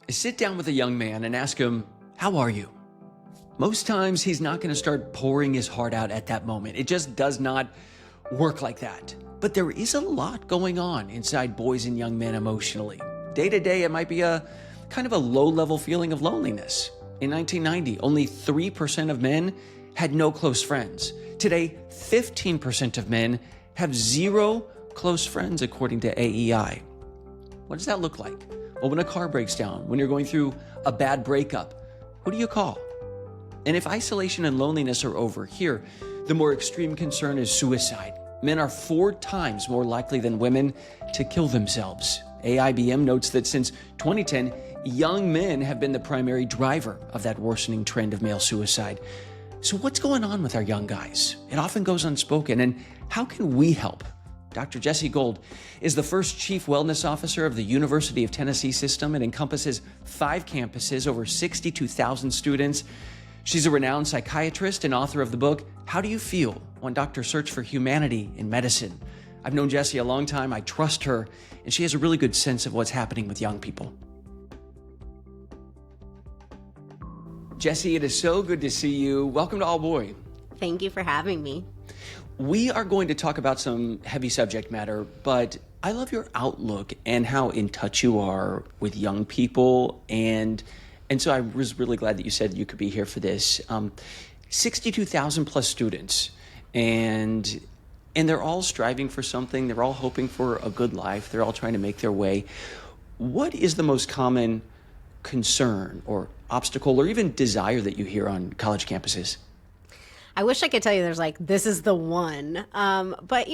Sit down with a young man and ask him, "How are you?" Most times he's not going to start pouring his heart out at that moment. It just does not work like that. But there is a lot going on inside boys and young men emotionally. Day to day, it might be a kind of a low-level feeling of loneliness. In 1990, only 3% of men had no close friends. Today, 15% of men have zero close friends, according to AEI. What does that look like? Well, when a car breaks down, when you're going through a bad breakup, who do you call? And if isolation and loneliness are over here, the more extreme concern is suicide. Men are 4 times more likely than women to kill themselves. AIBM notes that since 2010, young men have been the primary driver of that worsening trend of male suicide. So what's going on with our young guys? It often goes unspoken, and how can we help? Dr. Jessi Gold is the first Chief Wellness Officer of the University of Tennessee system. It encompasses 5 campuses, over 62,000 students. She's a renowned psychiatrist and author of the book, How Do You Feel When Doctors Search for Humanity in Medicine? I've known Jessi a long time. I trust her, and she has a really good sense of what's happening with young people. Jessi, it is so good to see you. Welcome to All Boy. Thank you for having me. We are going to talk about some heavy subject matter, but I love your outlook and how in touch you are with young people. And so I was really glad that you said you could be here for this. 62,000 plus students, and they're all striving for something. They're all hoping for a good life. They're all trying to make their way. What is the most common concern or obstacle or even desire that you hear on college campuses? I wish I could tell you there's this is the one. But,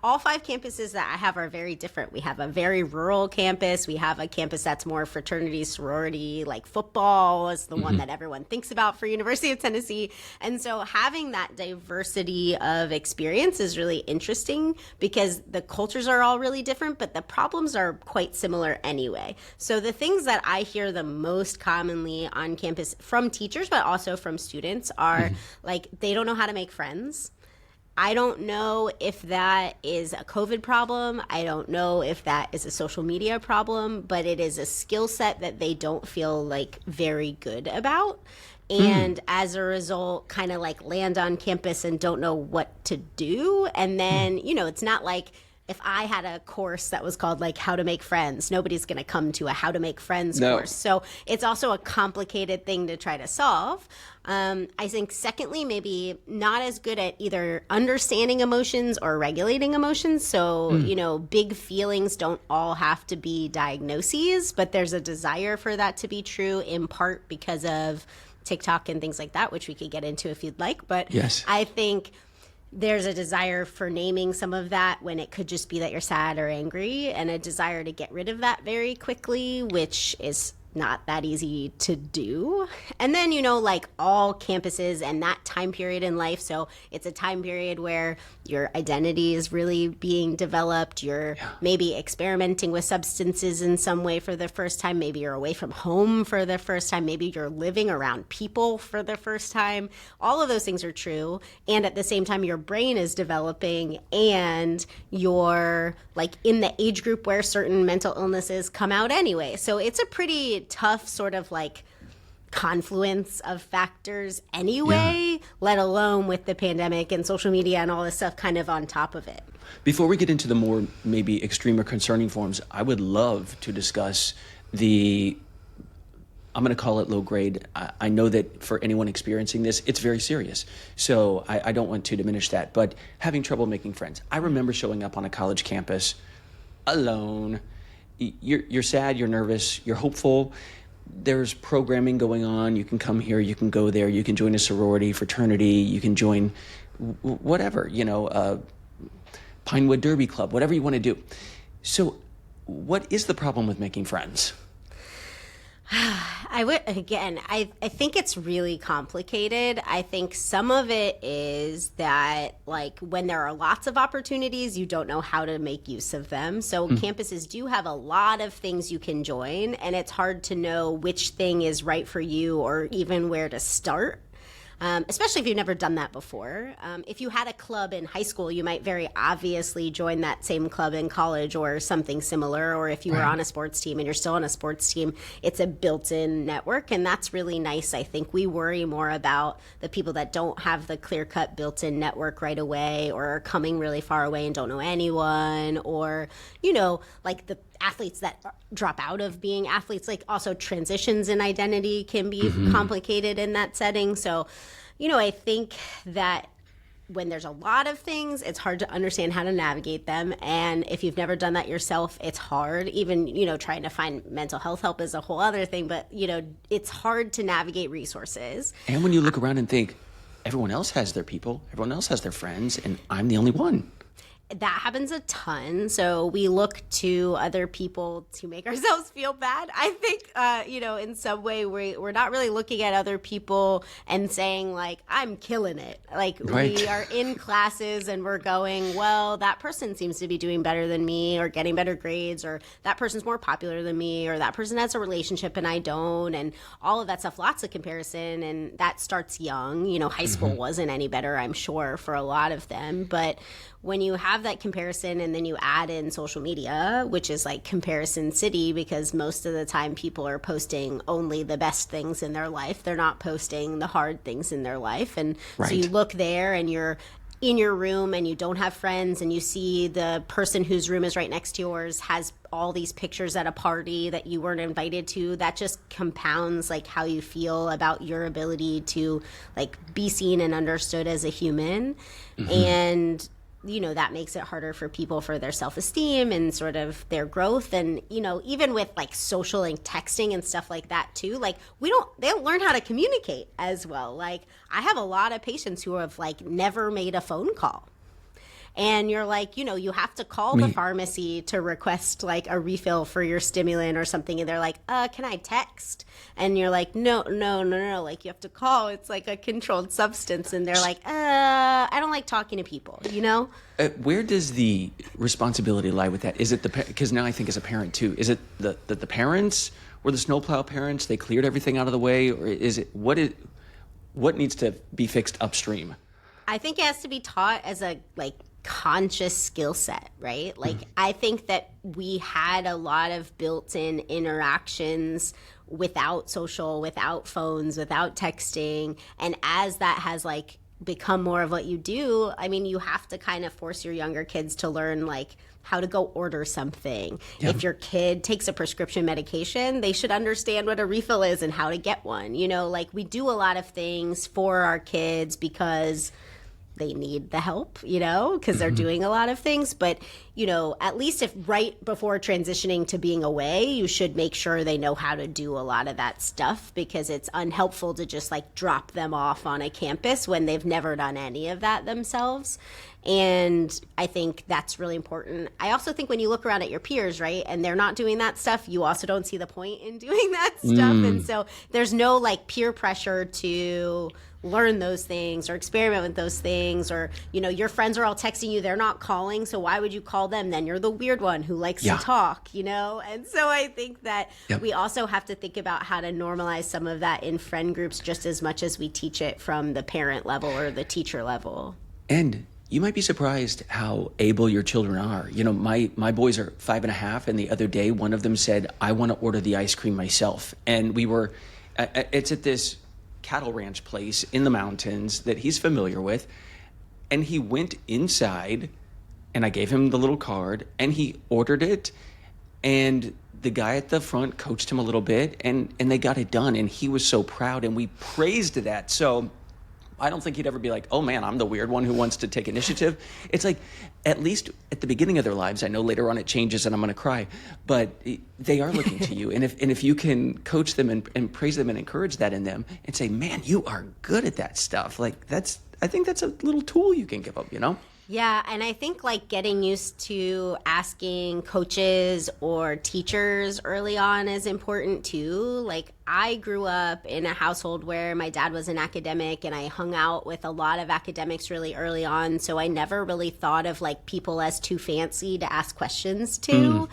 all 5 campuses that I have are very different. We have a very rural campus. We have a campus that's more fraternity, sorority, like football is the one that everyone thinks about for University of Tennessee. And so having that diversity of experience is really interesting because the cultures are all really different, but the problems are quite similar anyway. So the things that I hear the most commonly on campus from teachers, but also from students are they don't know how to make friends. I don't know if that is a COVID problem. I don't know if that is a social media problem, but it is a skill set that they don't feel very good about. And as a result, kind of land on campus and don't know what to do. And then, it's not like if I had a course that was called how to make friends, nobody's going to come to a how to make friends course. So it's also a complicated thing to try to solve. I think secondly, maybe not as good at either understanding emotions or regulating emotions. So, big feelings don't all have to be diagnoses, but there's a desire for that to be true in part because of TikTok and things like that, which we could get into if you'd like. But yes. I think there's a desire for naming some of that when it could just be that you're sad or angry, and a desire to get rid of that very quickly, which is not that easy to do. And then, all campuses and that time period in life. So it's a time period where your identity is really being developed. You're maybe experimenting with substances in some way for the first time. Maybe you're away from home for the first time. Maybe you're living around people for the first time. All of those things are true. And at the same time, your brain is developing and you're in the age group where certain mental illnesses come out anyway. So it's a pretty tough sort of confluence of factors anyway, let alone with the pandemic and social media and all this stuff kind of on top of it. Before we get into the more maybe extreme or concerning forms, I would love to discuss I'm going to call it low grade. I know that for anyone experiencing this, it's very serious. So I don't want to diminish that. But having trouble making friends. I remember showing up on a college campus alone. You're sad, you're nervous, you're hopeful. There's programming going on. You can come here, you can go there, you can join a sorority, fraternity, you can join whatever, Pinewood Derby Club, whatever you want to do. So what is the problem with making friends? I think it's really complicated. I think some of it is that when there are lots of opportunities, you don't know how to make use of them. So campuses do have a lot of things you can join, and it's hard to know which thing is right for you or even where to start. especially if you've never done that before. If you had a club in high school, you might very obviously join that same club in college or something similar. Or if you were on a sports team and you're still on a sports team, it's a built-in network. And that's really nice. I think we worry more about the people that don't have the clear-cut built-in network right away, or are coming really far away and don't know anyone, or, like the athletes that drop out of being athletes. Like also transitions in identity can be complicated in that setting. So, I think that when there's a lot of things, it's hard to understand how to navigate them. And if you've never done that yourself, it's hard. Even, trying to find mental health help is a whole other thing. But, it's hard to navigate resources. And when you look around and think, everyone else has their people, everyone else has their friends, and I'm the only one. That happens a ton. So we look to other people to make ourselves feel bad. I think, in some way we're not really looking at other people and saying like, I'm killing it. Like we are in classes and we're going, well, that person seems to be doing better than me, or getting better grades, or that person's more popular than me, or that person has a relationship and I don't, and all of that stuff, lots of comparison. And that starts young. High school wasn't any better, I'm sure, for a lot of them. But when you have that comparison and then you add in social media, which is like comparison city, because most of the time people are posting only the best things in their life. They're not posting the hard things in their life. And so you look there and you're in your room and you don't have friends, and you see the person whose room is right next to yours has all these pictures at a party that you weren't invited to. That just compounds like how you feel about your ability to like be seen and understood as a human. And that makes it harder for people for their self-esteem and sort of their growth. And, even with like social and texting and stuff like that too, like they don't learn how to communicate as well. Like I have a lot of patients who have like never made a phone call. And you're like, you have to call the pharmacy to request like a refill for your stimulant or something. And they're like, can I text? And you're like, no. Like you have to call. It's like a controlled substance. And they're like, I don't like talking to people, Where does the responsibility lie with that? Is it because now I think as a parent too, is it the parents were the snowplow parents? They cleared everything out of the way? Or is it, what needs to be fixed upstream? I think it has to be taught as a conscious skill set, right? Like I think that we had a lot of built-in interactions without social, without phones, without texting. And as that has become more of what you do, I mean, you have to kind of force your younger kids to learn how to go order something. Yeah. If your kid takes a prescription medication, they should understand what a refill is and how to get one. We do a lot of things for our kids because they need the help, because they're doing a lot of things. But, at least if right before transitioning to being away, you should make sure they know how to do a lot of that stuff, because it's unhelpful to just drop them off on a campus when they've never done any of that themselves. And I think that's really important. I also think when you look around at your peers, right, and they're not doing that stuff, you also don't see the point in doing that stuff. And so there's no peer pressure to learn those things or experiment with those things, or your friends are all texting you, they're not calling, so why would you call them? Then you're the weird one who likes to talk, and so I think that we also have to think about how to normalize some of that in friend groups just as much as we teach it from the parent level or the teacher level. And you might be surprised how able your children are. My boys are 5.5, and the other day one of them said, I want to order the ice cream myself. And it's at this cattle ranch place in the mountains that he's familiar with, and he went inside and I gave him the little card and he ordered it, and the guy at the front coached him a little bit, and they got it done, and he was so proud, and we praised that. So I don't think he'd ever be like, oh man, I'm the weird one who wants to take initiative. It's at least at the beginning of their lives, I know later on it changes and I'm going to cry, but they are looking to you. And if you can coach them and praise them and encourage that in them and say, man, you are good at that stuff. I think that's a little tool you can give them, Yeah, and I think getting used to asking coaches or teachers early on is important too. I grew up in a household where my dad was an academic, and I hung out with a lot of academics really early on, so I never really thought of people as too fancy to ask questions to.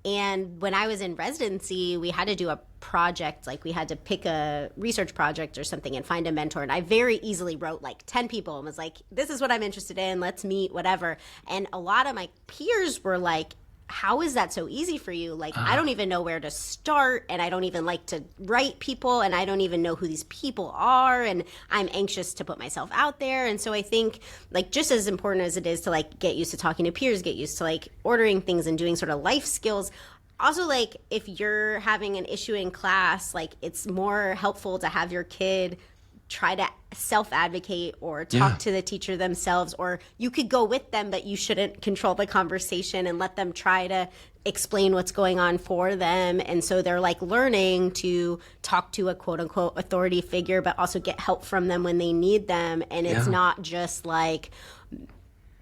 And when I was in residency, we had to do a project, like we had to pick a research project or something and find a mentor. And I very easily wrote like 10 people and was like, this is what I'm interested in, let's meet, whatever. And a lot of my peers were like, how is that so easy for you? Like, I don't even know where to start, and I don't even like to write people, and I don't even know who these people are, and I'm anxious to put myself out there. And so I think, like, just as important as it is to, like, get used to talking to peers, get used to, like, ordering things and doing sort of life skills, also, like, if you're having an issue in class, like, it's more helpful to have your kid try to self-advocate or talk to the teacher themselves, or you could go with them, but you shouldn't control the conversation and let them try to explain what's going on for them. And so they're like learning to talk to a quote unquote authority figure, but also get help from them when they need them. And it's not just like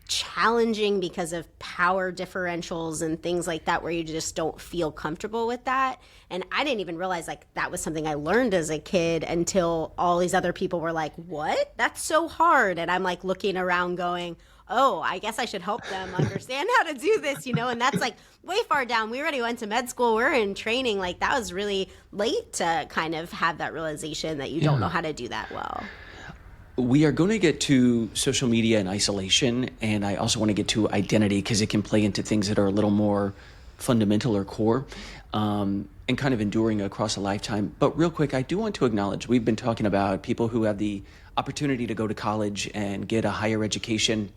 challenging because of power differentials and things like that, where you just don't feel comfortable with that. And I didn't even realize like that was something I learned as a kid until all these other people were like, what? That's so hard. And I'm like looking around going, oh, I guess I should help them understand how to do this, you know? And that's like way far down. We already went to med school. We're in training. Like that was really late to kind of have that realization that you don't know how to do that well. We are going to get to social media and isolation, and I also want to get to identity because it can play into things that are a little more fundamental or core, and kind of enduring across a lifetime. But real quick, I do want to acknowledge we've been talking about people who have the opportunity to go to college and get a higher education.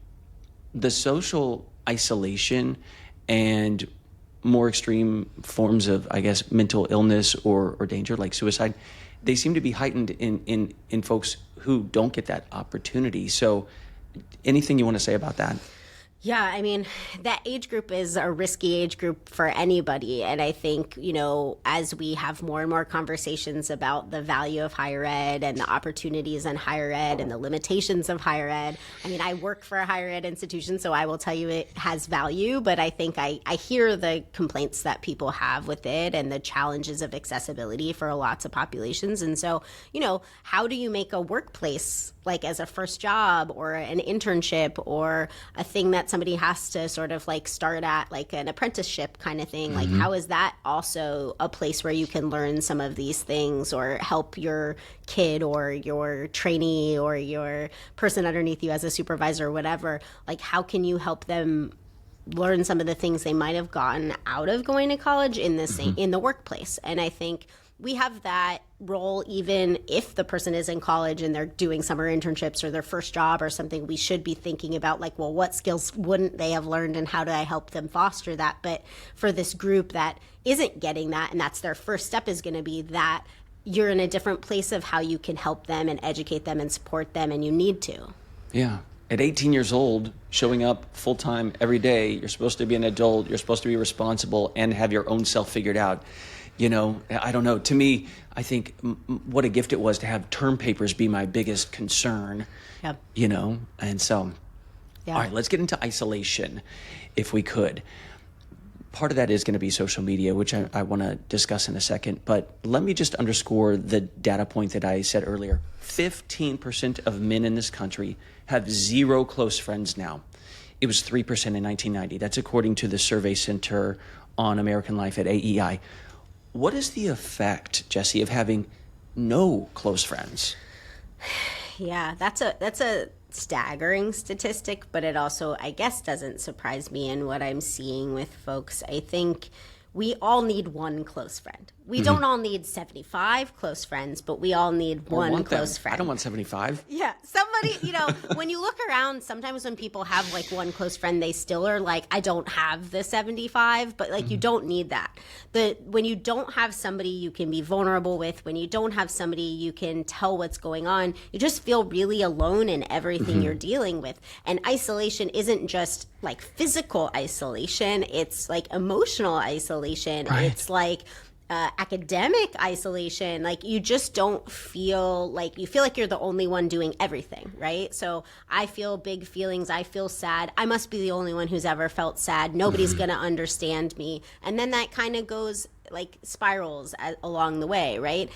The social isolation and more extreme forms of, I guess, mental illness or danger like suicide, they seem to be heightened in folks who don't get that opportunity. So anything you want to say about that? Yeah, I mean, that age group is a risky age group for anybody. And I think, you know, as we have more and more conversations about the value of higher ed and the opportunities in higher ed and the limitations of higher ed, I mean, I work for a higher ed institution, so I will tell you it has value. But I think I hear the complaints that people have with it and the challenges of accessibility for lots of populations. And so, you know, how do you make a workplace like as a first job or an internship or a thing that somebody has to sort of like start at, like an apprenticeship kind of thing? Like, how is that also a place where you can learn some of these things or help your kid or your trainee or your person underneath you as a supervisor or whatever? Like, how can you help them learn some of the things they might have gotten out of going to college in the same, in the workplace? And I think we have that role even if the person is in college and they're doing summer internships or their first job or something. We should be thinking about like, well, what skills wouldn't they have learned and how do I help them foster that? But for this group that isn't getting that, and that's their first step, is going to be that you're in a different place of how you can help them and educate them and support them, and you need to. Yeah. At 18 years old, showing up full-time every day, you're supposed to be an adult, you're supposed to be responsible and have your own self figured out. You know, I don't know. To me, I think what a gift it was to have term papers be my biggest concern. Yep. You know, and so, Yeah. all right, let's get into isolation if we could. Part of that is going to be social media, which I want to discuss in a second. But let me just underscore the data point that I said earlier. 15% of men in this country have zero close friends now. It was 3% in 1990. That's according to the Survey Center on American Life at AEI. What is the effect, Jessi, of having no close friends? Yeah, that's a staggering statistic, but it also, I guess, doesn't surprise me in what I'm seeing with folks. I think we all need one close friend. We don't all need 75 close friends, but we all need one close friend. I don't want 75. Yeah, somebody, you know, when you look around, sometimes when people have like one close friend, they still are like, I don't have the 75, but like you don't need that. When you don't have somebody you can be vulnerable with, when you don't have somebody you can tell what's going on, you just feel really alone in everything you're dealing with. And isolation isn't just like physical isolation, it's like emotional isolation. Right. It's like academic isolation. Like you just don't feel like, you feel like you're the only one doing everything, right? So I feel big feelings, I feel sad, I must be the only one who's ever felt sad, nobody's gonna understand me. And then that kind of goes like spirals along the way, right?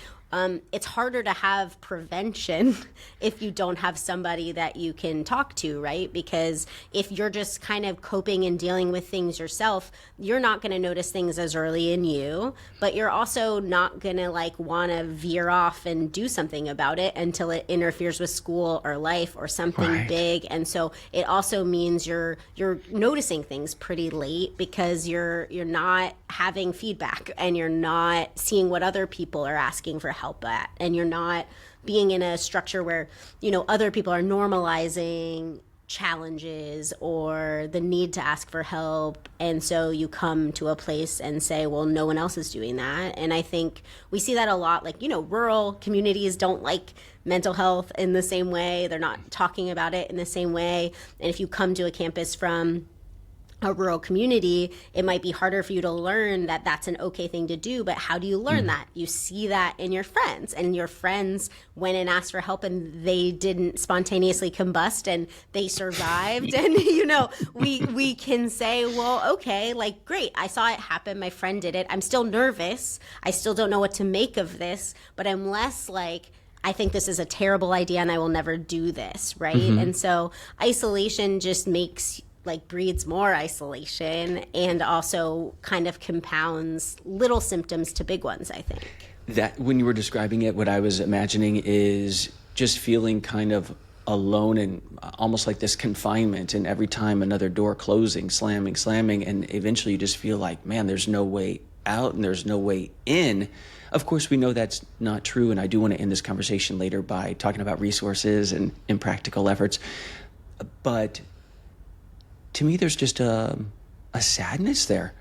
It's harder to have prevention if you don't have somebody that you can talk to, right? Because if you're just kind of coping and dealing with things yourself, you're not going to notice things as early in you, but you're also not going to like want to veer off and do something about it until it interferes with school or life or something big. And so it also means you're noticing things pretty late because you're not having feedback and you're not seeing what other people are asking for help at, and you're not being in a structure where, you know, other people are normalizing challenges or the need to ask for help. And so you come to a place and say, well, no one else is doing that. And I think we see that a lot, like, you know, rural communities don't like mental health in the same way. They're not talking about it in the same way. And if you come to a campus from a rural community, it might be harder for you to learn that that's an okay thing to do. But how do you learn that? You see that in your friends, and your friends went and asked for help and they didn't spontaneously combust and they survived. And, you know, we can say, well, okay, like, great. I saw it happen. My friend did it. I'm still nervous. I still don't know what to make of this, but I'm less like, I think this is a terrible idea and I will never do this. Right. And so isolation just breeds more isolation and also kind of compounds little symptoms to big ones, I think. That when you were describing it, what I was imagining is just feeling kind of alone and almost like this confinement, and every time another door closing, slamming, and eventually you just feel like, man, there's no way out and there's no way in. Of course, we know that's not true, and I do want to end this conversation later by talking about resources and practical efforts. But to me, there's just a sadness there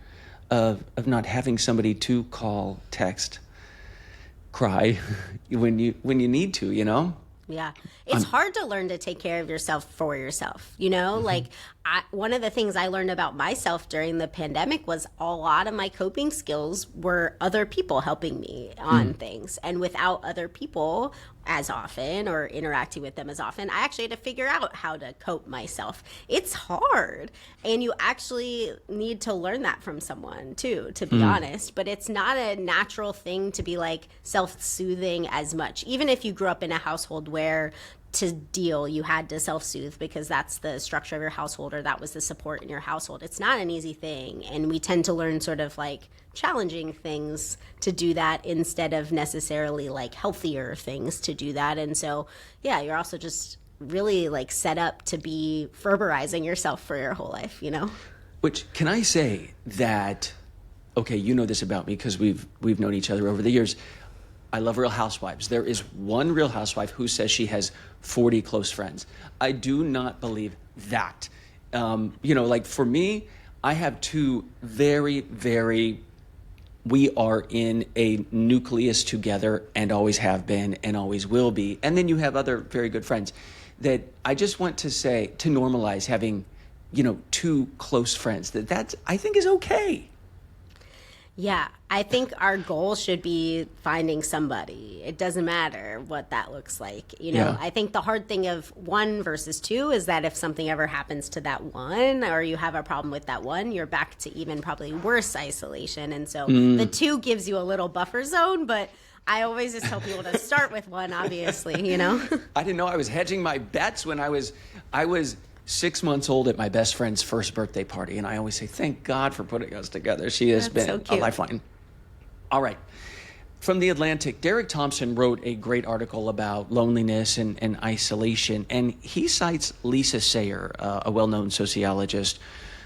of not having somebody to call, text, cry when you need to, you know? Yeah. It's hard to learn to take care of yourself for yourself, you know? Like, one of the things I learned about myself during the pandemic was a lot of my coping skills were other people helping me on things. And without other people as often or interacting with them as often, I actually had to figure out how to cope myself. It's hard. And you actually need to learn that from someone too, to be honest. But it's not a natural thing to be like self-soothing as much. Even if you grew up in a household where to deal, you had to self-soothe because that's the structure of your household or that was the support in your household. It's not an easy thing. And we tend to learn sort of like challenging things to do that instead of necessarily like healthier things to do that. And so, yeah, you're also just really like set up to be Ferberizing yourself for your whole life, you know? Which, can I say that, okay, you know this about me because we've known each other over the years. I love Real Housewives. There is one Real Housewife who says she has 40 close friends. I do not believe that. You know, like for me, I have two very, we are in a nucleus together and always have been and always will be. And then you have other very good friends that I just want to say, to normalize having, you know, two close friends. That's, I think, is okay. Yeah, I think our goal should be finding somebody. It doesn't matter what that looks like. You know, I think the hard thing of one versus two is that if something ever happens to that one or you have a problem with that one, you're back to even probably worse isolation. And so the two gives you a little buffer zone, but I always just tell people to start with one, obviously, you know? I didn't know I was hedging my bets when I was 6 months old at my best friend's first birthday party, and I always say, thank God for putting us together. She has been a lifeline. All right. From The Atlantic, Derek Thompson wrote a great article about loneliness and isolation, and he cites Lisa Sayer, a well-known sociologist,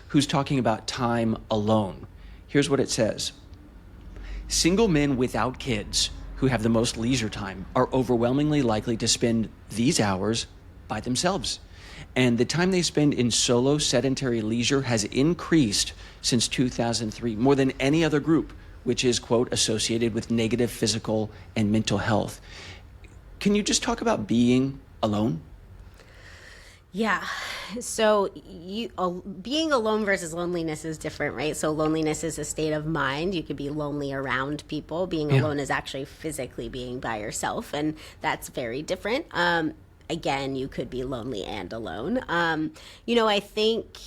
who's talking about time alone. Here's what it says. Single men without kids who have the most leisure time are overwhelmingly likely to spend these hours by themselves. And the time they spend in solo sedentary leisure has increased since 2003, more than any other group, which is, quote, associated with negative physical and mental health. Can you just talk about being alone? Yeah. So being alone versus loneliness is different, right? So loneliness is a state of mind. You could be lonely around people. Being alone is actually physically being by yourself, and that's very different. Again, you could be lonely and alone. You know, I think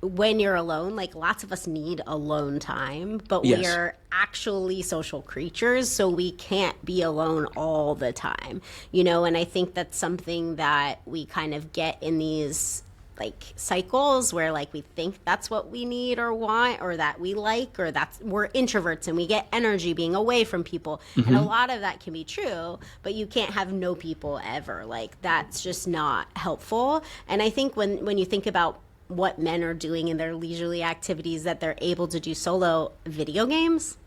when you're alone, like lots of us need alone time, but Yes. we are actually social creatures, so we can't be alone all the time, and I think that's something that we kind of get in these like cycles where like we think that's what we need or want or that we like or that's we're introverts and we get energy being away from people, and a lot of that can be true, but you can't have no people ever. Like that's just not helpful. And I think when you think about what men are doing in their leisurely activities that they're able to do solo, video games,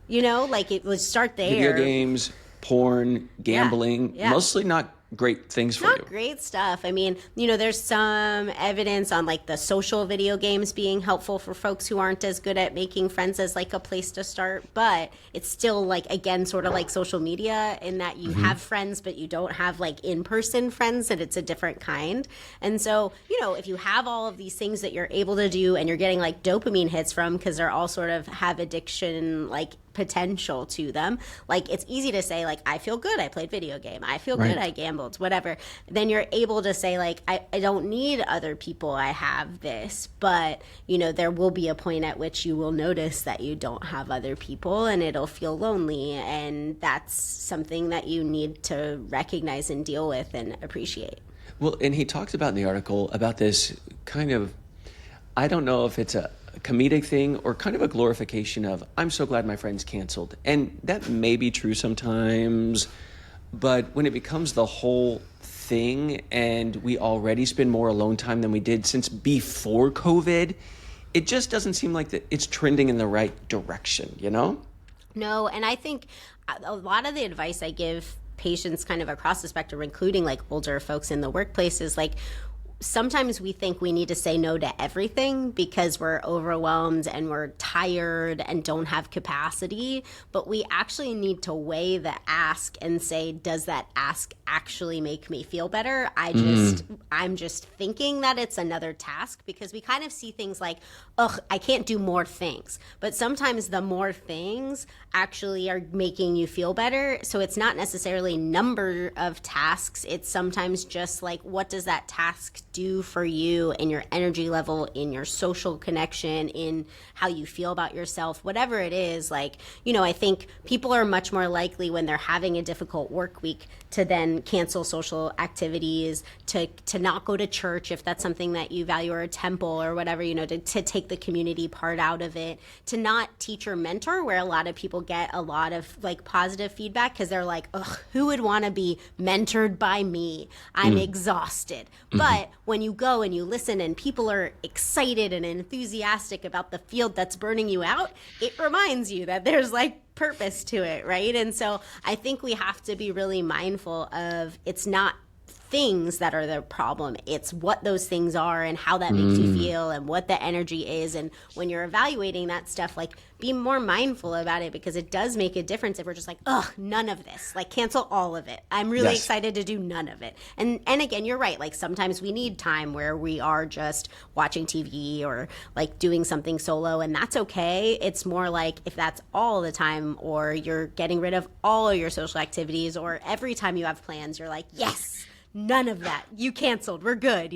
like it would start there. Video games, porn, gambling, Yeah. mostly not great things for Not you. great stuff. I mean, there's some evidence on like the social video games being helpful for folks who aren't as good at making friends as like a place to start, but it's still like, again, sort of like social media in that you have friends, but you don't have like in-person friends, and it's a different kind. And so, if you have all of these things that you're able to do and you're getting like dopamine hits from, because they're all sort of have addiction like potential to them, like it's easy to say like I feel good, I played video game, I feel good, I gambled, whatever. Then you're able to say like I don't need other people, I have this. But there will be a point at which you will notice that you don't have other people and it'll feel lonely, and that's something that you need to recognize and deal with and appreciate. Well, and he talks about in the article about this kind of, I don't know if it's a comedic thing or kind of a glorification of, I'm so glad my friend's canceled. And that may be true sometimes, but when it becomes the whole thing and we already spend more alone time than we did since before COVID, it just doesn't seem like that it's trending in the right direction, No, and I think a lot of the advice I give patients kind of across the spectrum, including like older folks in the workplace, is like, sometimes we think we need to say no to everything because we're overwhelmed and we're tired and don't have capacity. But we actually need to weigh the ask and say, does that ask actually make me feel better? I'm just thinking that it's another task, because we kind of see things like, ugh, I can't do more things. But sometimes the more things actually are making you feel better. So it's not necessarily number of tasks. It's sometimes just like, what does that task do for you and your energy level, in your social connection, in how you feel about yourself, whatever it is. Like, I think people are much more likely when they're having a difficult work week to then cancel social activities, to not go to church if that's something that you value, or a temple or whatever, to take the community part out of it, to not teach or mentor, where a lot of people get a lot of like positive feedback because they're like, ugh, who would want to be mentored by me? I'm exhausted. But when you go and you listen and people are excited and enthusiastic about the field that's burning you out, it reminds you that there's like purpose to it, right? And so I think we have to be really mindful of, it's not things that are the problem, it's what those things are and how that makes you feel and what the energy is. And when you're evaluating that stuff, like, be more mindful about it, because it does make a difference if we're just like, ugh, none of this, like cancel all of it, I'm really excited to do none of it. And again, you're right, like sometimes we need time where we are just watching TV or like doing something solo, and that's okay. It's more like if that's all the time, or you're getting rid of all of your social activities, or every time you have plans you're like, yes, none of that, you canceled, we're good,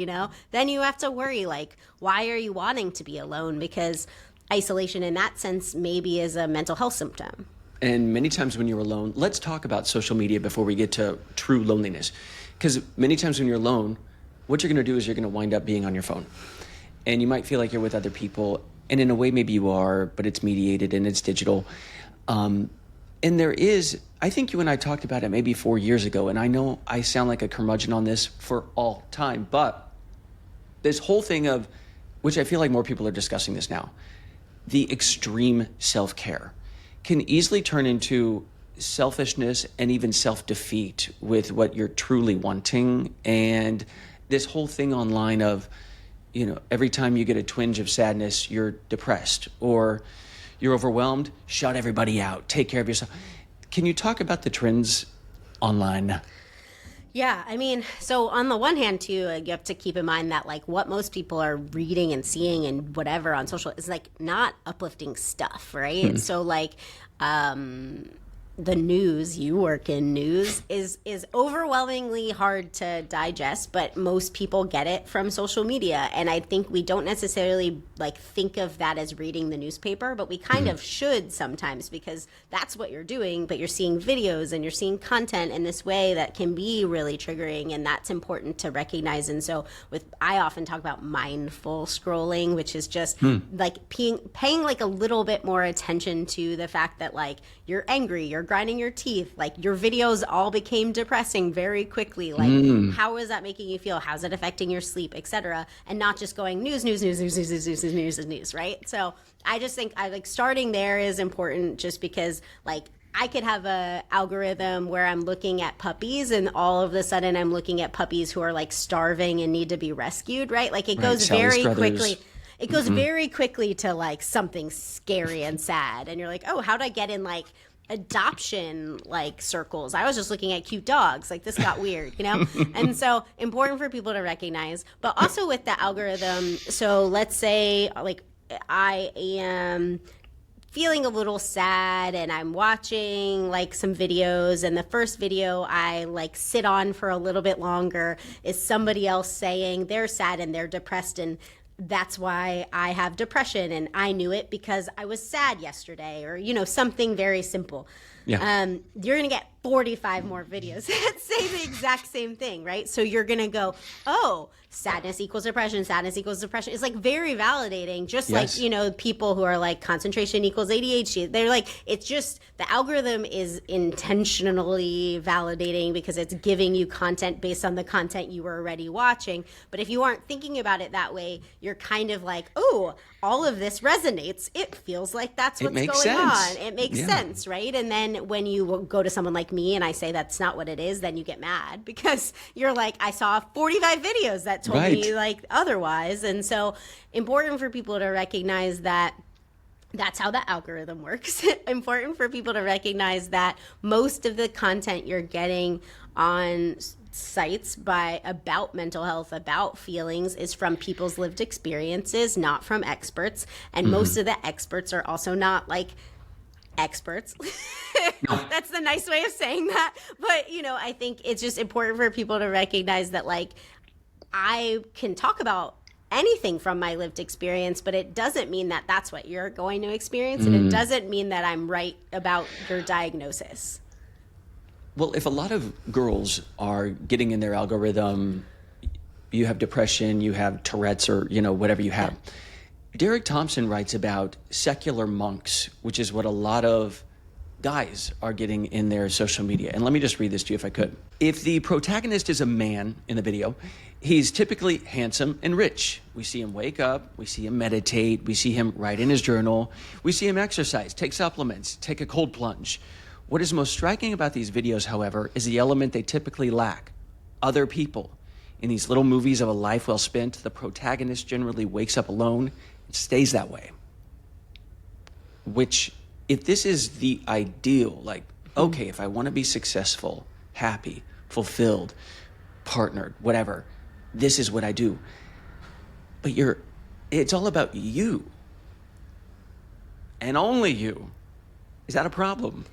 then you have to worry, like, why are you wanting to be alone? Because isolation in that sense maybe is a mental health symptom. And many times when you're alone, let's talk about social media before we get to true loneliness. Because many times when you're alone, what you're going to do is you're going to wind up being on your phone. And you might feel like you're with other people. And in a way, maybe you are, but it's mediated and it's digital. And there is, I think you and I talked about it maybe 4 years ago, and I know I sound like a curmudgeon on this for all time, but this whole thing of, which I feel like more people are discussing this now, the extreme self-care can easily turn into selfishness and even self-defeat with what you're truly wanting. And this whole thing online of, every time you get a twinge of sadness, you're depressed, or you're overwhelmed, shut everybody out, take care of yourself. Can you talk about the trends online? Yeah, I mean, so on the one hand, too, you have to keep in mind that like what most people are reading and seeing and whatever on social is like not uplifting stuff, right? So like, the news, you work in news, is overwhelmingly hard to digest, but most people get it from social media. And I think we don't necessarily like think of that as reading the newspaper, but we kind of should sometimes, because that's what you're doing, but you're seeing videos and you're seeing content in this way that can be really triggering, and that's important to recognize. And so I often talk about mindful scrolling, which is just like paying like a little bit more attention to the fact that like you're angry, you're grinding your teeth, like your videos all became depressing very quickly. Like how is that making you feel? How's it affecting your sleep, etc.? And not just going news, right? So I just think I like starting there is important, just because like I could have a algorithm where I'm looking at puppies and all of a sudden I'm looking at puppies who are like starving and need to be rescued, right? Like it goes very quickly. It goes very quickly to like something scary and sad. And you're like, oh, how'd I get in like adoption like circles? I was just looking at cute dogs. Like this got weird, you know? And so important for people to recognize, but also with the algorithm. So let's say like I am feeling a little sad and I'm watching like some videos, and the first video I like sit on for a little bit longer is somebody else saying they're sad and they're depressed, and that's why I have depression and I knew it because I was sad yesterday, or you know, something very simple. You're gonna get 45 more videos that say the exact same thing, right? So you're gonna go, oh, sadness equals depression, sadness equals depression. It's like very validating, just like, you know, people who are like concentration equals ADHD. They're like, it's just the algorithm is intentionally validating because it's giving you content based on the content you were already watching. But if you aren't thinking about it that way, you're kind of like, oh, all of this resonates. It feels like that's what's going on. It makes sense, right? And then when you go to someone like me and I say that's not what it is, then you get mad because you're like, I saw 45 videos that told me like otherwise. And so important for people to recognize that that's how the algorithm works. Important for people to recognize that most of the content you're getting on sites about mental health, about feelings, is from people's lived experiences, not from experts. And most of the experts are also not like experts. That's the nice way of saying that. But, you know, I think it's just important for people to recognize that like I can talk about anything from my lived experience, but it doesn't mean that that's what you're going to experience. And it doesn't mean that I'm right about your diagnosis. Well, if a lot of girls are getting in their algorithm, you have depression, you have Tourette's, or, you know, whatever you have. Derek Thompson writes about secular monks, which is what a lot of guys are getting in their social media. And let me just read this to you if I could. If the protagonist is a man in the video, he's typically handsome and rich. We see him wake up, we see him meditate, we see him write in his journal, we see him exercise, take supplements, take a cold plunge. What is most striking about these videos, however, is the element they typically lack: other people. In these little movies of a life well spent, the protagonist generally wakes up alone and stays that way. Which, if this is the ideal, like, okay, if I want to be successful, happy, fulfilled, partnered, whatever, this is what I do. But it's all about you. And only you. Is that a problem?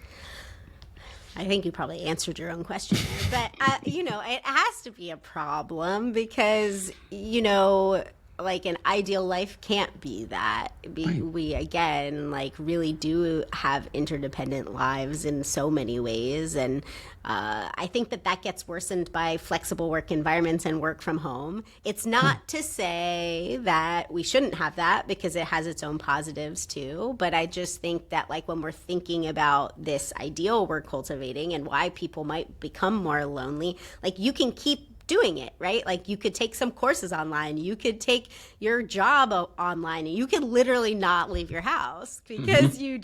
I think you probably answered your own question there. But, you know, it has to be a problem because, you know, like an ideal life can't be that. We, again, like really do have interdependent lives in so many ways. And I think that gets worsened by flexible work environments and work from home. It's not to say that we shouldn't have that, because it has its own positives too. But I just think that like when we're thinking about this ideal we're cultivating and why people might become more lonely, like you can keep doing it, right? Like you could take some courses online, you could take your job online, and you could literally not leave your house because you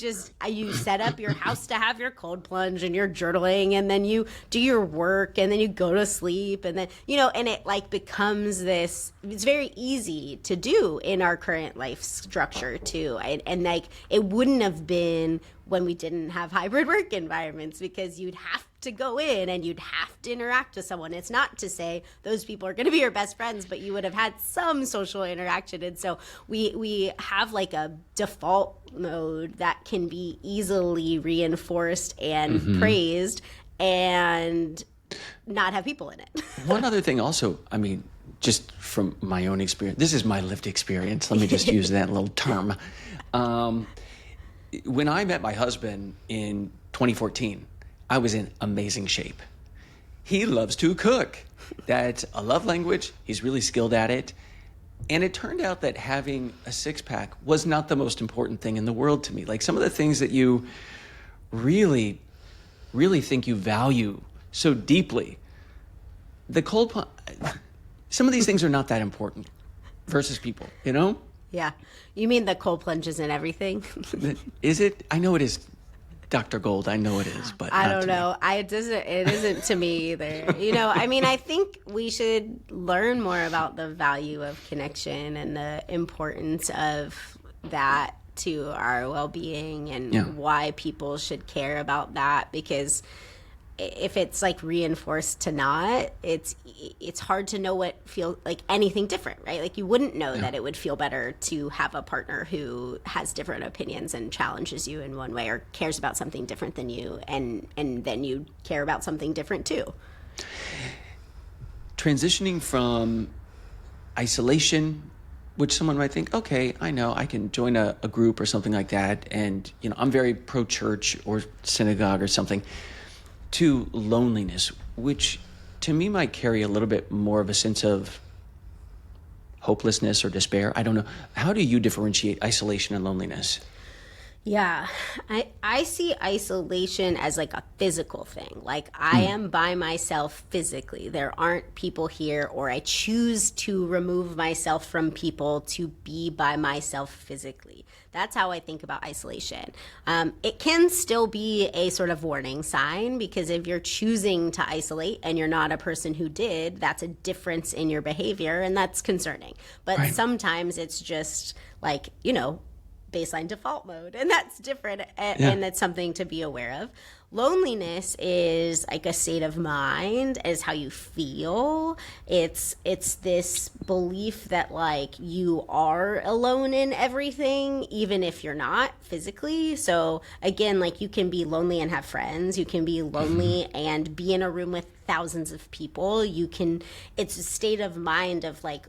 set up your house to have your cold plunge and your journaling, and then you do your work, and then you go to sleep, and then, you know, and it like becomes this, it's very easy to do in our current life structure too. And like it wouldn't have been when we didn't have hybrid work environments, because you'd have to go in and you'd have to interact with someone. It's not to say those people are going to be your best friends, but you would have had some social interaction. And so we have like a default mode that can be easily reinforced and praised and not have people in it. One other thing also, I mean, just from my own experience, this is my lived experience. Let me just use that little term. When I met my husband in 2014, I was in amazing shape. He loves to cook. That's a love language. He's really skilled at it. And it turned out that having a six-pack was not the most important thing in the world to me. Like some of the things that you really, really think you value so deeply, some of these things are not that important versus people, you know? Yeah. You mean the cold plunge isn't everything? Is it? I know it is, Dr. Gold. I know it is, but I don't know. It isn't to me either. You know, I mean, I think we should learn more about the value of connection and the importance of that to our well-being and why people should care about that, because if it's like reinforced to not, it's hard to know what feel like anything different, right? Like you wouldn't know that it would feel better to have a partner who has different opinions and challenges you in one way or cares about something different than you, and then you care about something different too. Transitioning from isolation, which someone might think, okay, I know I can join a group or something like that, and you know I'm very pro-church or synagogue or something, to loneliness, which to me might carry a little bit more of a sense of hopelessness or despair. I don't know. How do you differentiate isolation and loneliness? Yeah, I see isolation as like a physical thing. Like I am by myself physically. There aren't people here, or I choose to remove myself from people to be by myself physically. That's how I think about isolation. It can still be a sort of warning sign, because if you're choosing to isolate and you're not a person who did, that's a difference in your behavior, and that's concerning. But sometimes it's just like, you know, baseline default mode, and that's different, and that's something to be aware of. Loneliness is like a state of mind, is how you feel. It's this belief that like you are alone in everything, even if you're not physically. So again, like you can be lonely and have friends. You can be lonely and be in a room with thousands of people. It's a state of mind of like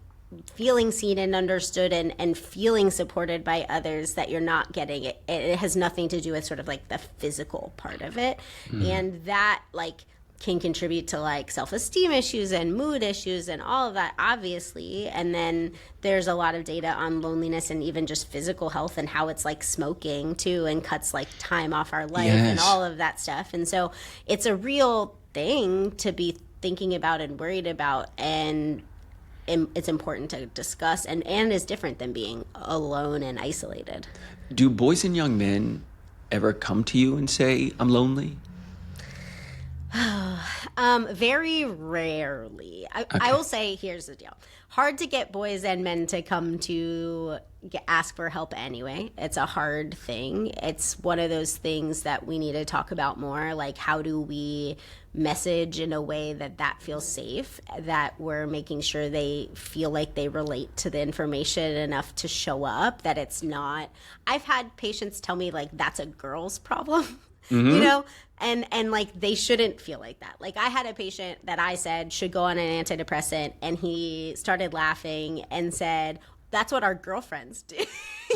feeling seen and understood and feeling supported by others that you're not getting it. It has nothing to do with sort of like the physical part of it. And that like can contribute to like self-esteem issues and mood issues and all of that, obviously. And then there's a lot of data on loneliness and even just physical health and how it's like smoking too, and cuts like time off our life and all of that stuff. And so it's a real thing to be thinking about and worried about, and it's important to discuss, and is different than being alone and isolated. Do boys and young men ever come to you and say, I'm lonely? Very rarely. I will say, here's the deal. Hard to get boys and men to come to ask for help anyway. It's a hard thing. It's one of those things that we need to talk about more. Like, how do we message in a way that feels safe, that we're making sure they feel like they relate to the information enough to show up, that it's not. I've had patients tell me like that's a girl's problem. You know, and like they shouldn't feel like that. Like I had a patient that I said should go on an antidepressant, and he started laughing and said, that's what our girlfriends do.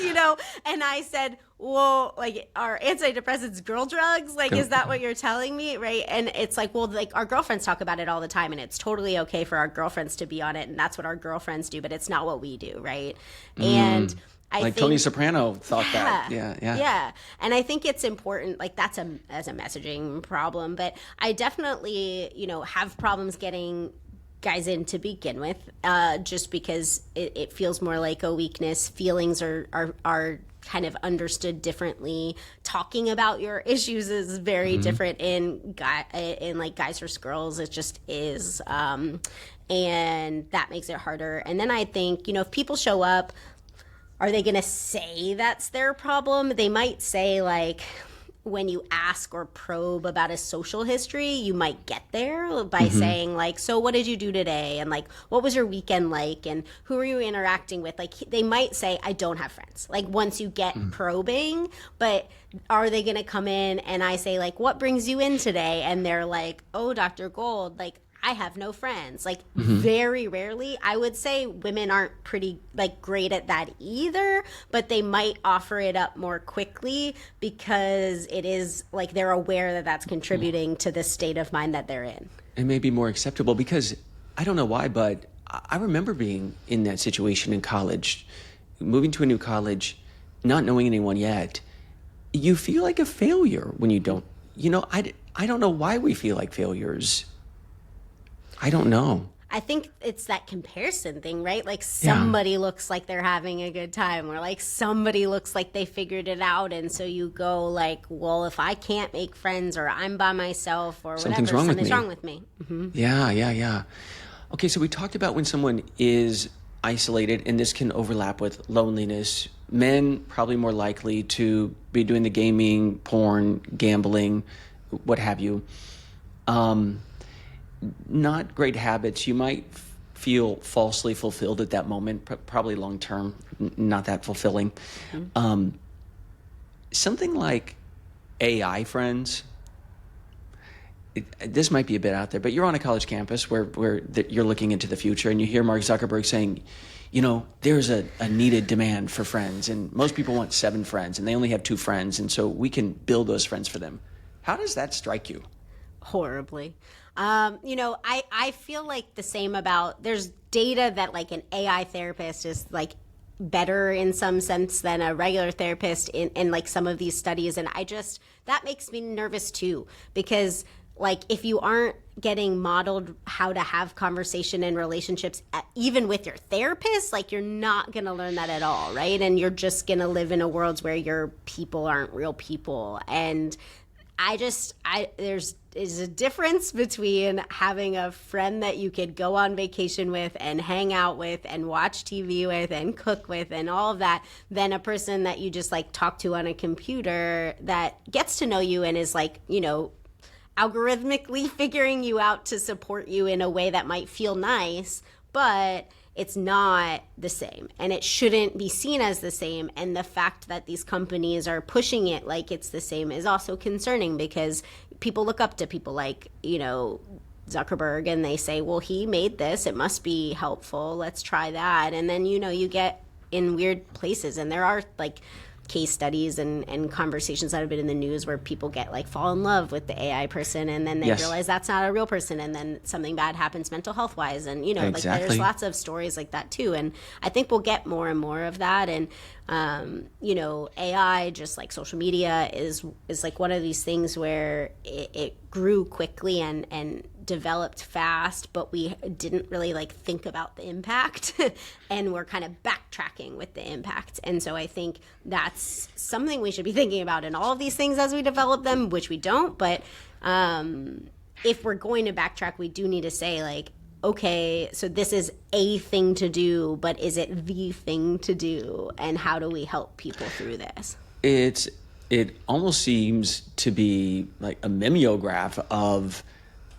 You know? And I said, well, like, are antidepressants girl drugs? Like, is that what you're telling me? Right? And it's like, well, like our girlfriends talk about it all the time, and it's totally okay for our girlfriends to be on it, and that's what our girlfriends do, but it's not what we do, right? And I think Tony Soprano thought that. Yeah. And I think it's important, like that's as a messaging problem, but I definitely, you know, have problems getting guys in to begin with, just because it feels more like a weakness. Feelings are kind of understood differently. Talking about your issues is very different in like guys versus girls. It just is. And that makes it harder. And then I think, you know, if people show up, are they going to say that's their problem? They might say like, when you ask or probe about his social history, you might get there by saying like, so what did you do today? And like, what was your weekend like? And who are you interacting with? Like they might say, I don't have friends. Like once you get probing, but are they going to come in and I say like, what brings you in today? And they're like, oh, Dr. Gold, like I have no friends. Like very rarely. I would say women aren't pretty like great at that either, but they might offer it up more quickly because it is like they're aware that that's contributing to the state of mind that they're in. It may be more acceptable because I don't know why, but I remember being in that situation in college, moving to a new college, not knowing anyone yet. You feel like a failure when you don't, I don't know why we feel like failures. I don't know. I think it's that comparison thing, right? Like somebody looks like they're having a good time, or like somebody looks like they figured it out. And so you go like, well, if I can't make friends or I'm by myself or Something's whatever, wrong something's with me. wrong with me. Mm-hmm. Yeah. Okay, so we talked about when someone is isolated, and this can overlap with loneliness. Men probably more likely to be doing the gaming, porn, gambling, what have you. Not great habits. You might feel falsely fulfilled at that moment, probably long term, not that fulfilling. Something like AI friends. This might be a bit out there, but you're on a college campus where you're looking into the future, and you hear Mark Zuckerberg saying, there's a needed demand for friends, and most people want 7 friends, and they only have 2 friends, and so we can build those friends for them. How does that strike you? Horribly. I feel like the same about, there's data that like an AI therapist is like better in some sense than a regular therapist in like some of these studies. And that makes me nervous too, because like if you aren't getting modeled how to have conversation and relationships, even with your therapist, like you're not going to learn that at all, right? And you're just going to live in a world where your people aren't real people. And there's a difference between having a friend that you could go on vacation with and hang out with and watch TV with and cook with and all of that than a person that you just like talk to on a computer that gets to know you and is like, algorithmically figuring you out to support you in a way that might feel nice, but it's not the same, and it shouldn't be seen as the same. And the fact that these companies are pushing it like it's the same is also concerning, because people look up to people like, Zuckerberg, and they say, well, he made this, it must be helpful, let's try that. And then, you get in weird places, and there are like case studies and conversations that have been in the news where people get like fall in love with the AI person, and then they realize that's not a real person, and then something bad happens mental health wise, and like there's lots of stories like that too. And I think we'll get more and more of that. And AI, just like social media, is like one of these things where it grew quickly and developed fast, but we didn't really like think about the impact and we're kind of backtracking with the impact. And so I think that's something we should be thinking about in all of these things as we develop them, which we don't. But if we're going to backtrack, we do need to say like, okay, so this is a thing to do, but is it the thing to do? And how do we help people through this? It almost seems to be like a mimeograph of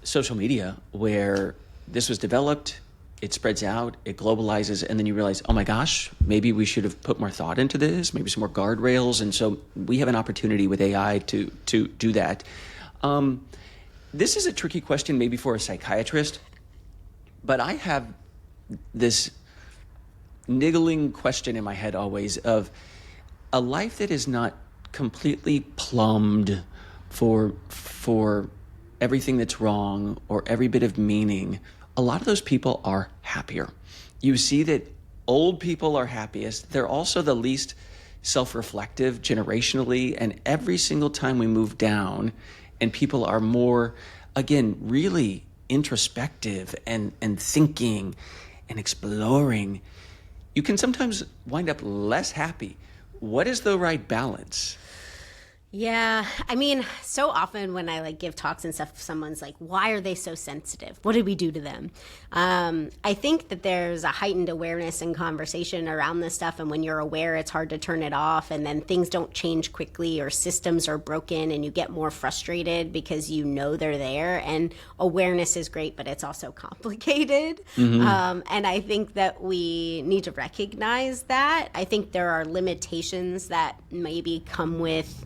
social media, where this was developed, it spreads out, it globalizes, and then you realize, oh my gosh, maybe we should have put more thought into this, maybe some more guardrails. And so we have an opportunity with AI to do that. This is a tricky question maybe for a psychiatrist, but I have this niggling question in my head always of a life that is not completely plumbed for everything that's wrong or every bit of meaning. A lot of those people are happier. You see that old people are happiest. They're also the least self-reflective generationally. And every single time we move down and people are more, again, really introspective and thinking and exploring, you can sometimes wind up less happy. What is the right balance? Yeah, I mean, so often when I like give talks and stuff, someone's like, "Why are they so sensitive? What did we do to them?" I think that there's a heightened awareness and conversation around this stuff, and when you're aware, it's hard to turn it off, and then things don't change quickly, or systems are broken, and you get more frustrated because you know they're there. And awareness is great, but it's also complicated. And I think that we need to recognize that. I think there are limitations that maybe come with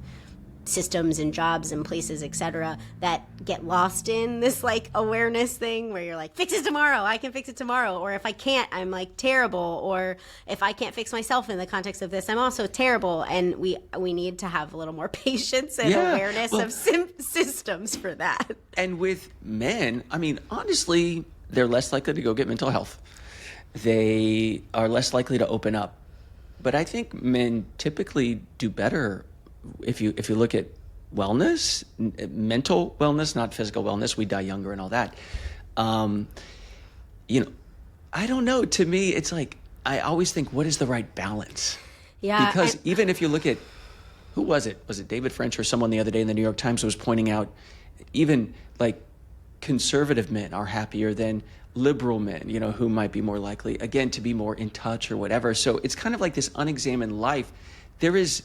systems and jobs and places, etc., that get lost in this like awareness thing where you're like, fix it tomorrow, I can fix it tomorrow, or if I can't, I'm like terrible, or if I can't fix myself in the context of this, I'm also terrible. And we need to have a little more patience and awareness of systems for that. And with men, I mean, honestly, they're less likely to go get mental health. They are less likely to open up. But I think men typically do better if you look at wellness, mental wellness, not physical wellness. We die younger and all that. You know, I don't know. To me, it's like I always think, what is the right balance? Yeah. Because even if you look at, who was it? Was it David French or someone the other day in the New York Times was pointing out, even like conservative men are happier than liberal men, you know, who might be more likely, again, to be more in touch or whatever. So it's kind of like this unexamined life. There is,